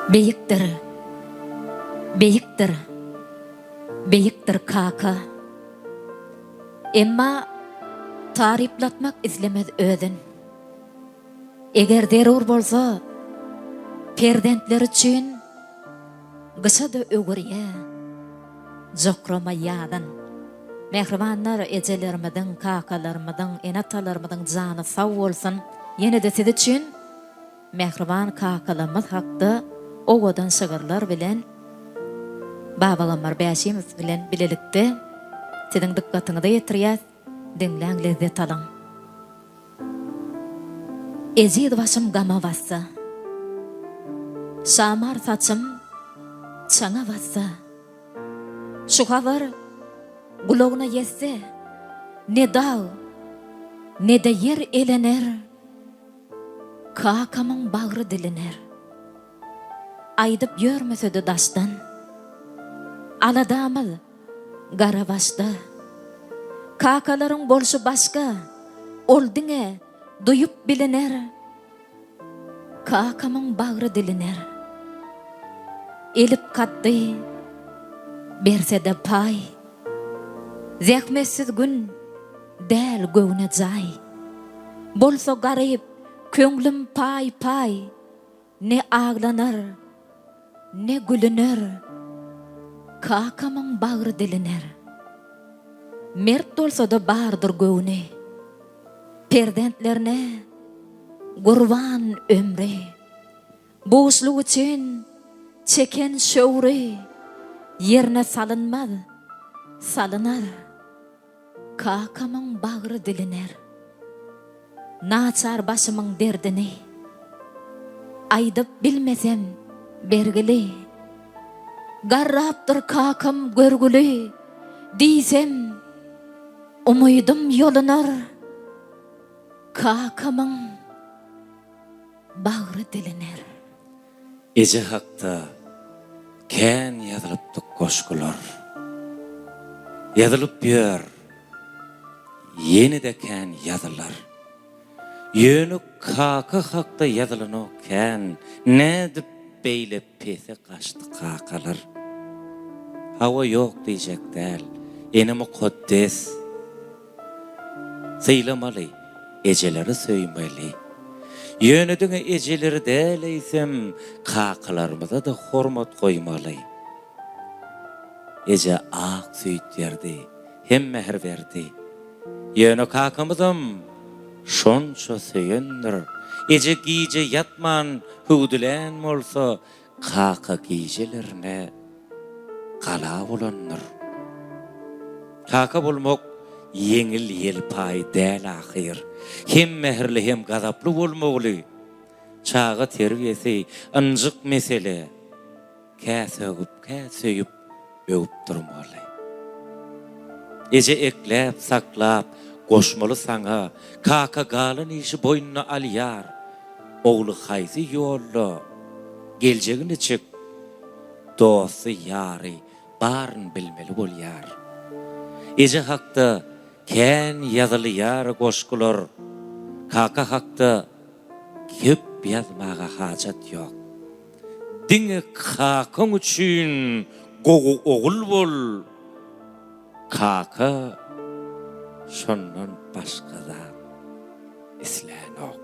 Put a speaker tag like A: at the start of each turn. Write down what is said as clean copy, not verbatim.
A: Beyiktir, beyiktir, beyiktir kaka. Emma tariplatmak izlemez ödün. Eger derur bolsa, perdentler için gısa da ögürye, zokrama yadan. Mehribanlar ecelermedin, kakalarmedin, enatalarmedin canı sağ olsun. Yine de siz için mehriban kakalamız hakkı oğudan sığırlar bilen Babagambar Bäşimiz bilen bilelikde sizin dikkatinizi yetirýäs, dinläň lezzet alyň. Ezid başym gama bassa, şamar saçym çaňa bassa, şu habar guloguna yetse, ne dağ, ne de yer elener, kakamın bağrı dilener. Aydıp görmese de daştan, aladamıl gara başta, kakaların bolşu başka, oldine duyup bilener, kakamın bağrı dilener. Elip katdı, berse de pay, zehmetsiz gün del göğüne cay. Bolsa garip, könglim pay pay, ne ağlanar, ne gülüner, kakamın bağrı dilener. Mert olsa da bardır göğüne, perdentlerine gurban ömre. Boşluğu için çeken şöğre, yerine salınmaz, salınar, kakamın bağrı dilener. Naçar başımın derdini, aydıp bilmesem bergili, garraptır kakam görgülü, diysem umuydum yolunar, kakamın bağrı dilener.
B: Ece hakta kän ýazylypdy goşgular. Ýazylyp ýör, ýene-de kän ýazylar. Ýöne kaka hakta ýazylany kän, nädip beýle pese gaçdy kakalar. Hawa ýok diýjek däl, ene mukaddes. Syýlamaly, ejeleri söýmeli. Ýönediňe ejeleri däleýsem, kakalarymyza da hormat goýmaly. Eje ak süýtýärdi, hem mehr berdi. Ýöne kakamyzam şonça söýendir. Eje giýje ýatman, hugdülen bolsa, kaka giýjelerine gala bolandyr. Kaka bolmak yeňil ýelpaý däl ahyr. Hem meherli hem gazaply bolmaly. Çağa terbiyesi ınjyk mesele. Käsögüp öwüp durmaly. Eje ekläp, saklap, goşmaly saňa, kaka galyn işi boýnuna alýar. Ogly haýsy ýolda, geljegini çek, dosty ýary baryn bilmeli bolýar. Eje hakda kän ýazylýar goşgular, kaka hakda köp ýazmaga hajat ýok. Diňe kakaň üçin gogu ogul bol, kaka şondan başga da islenok.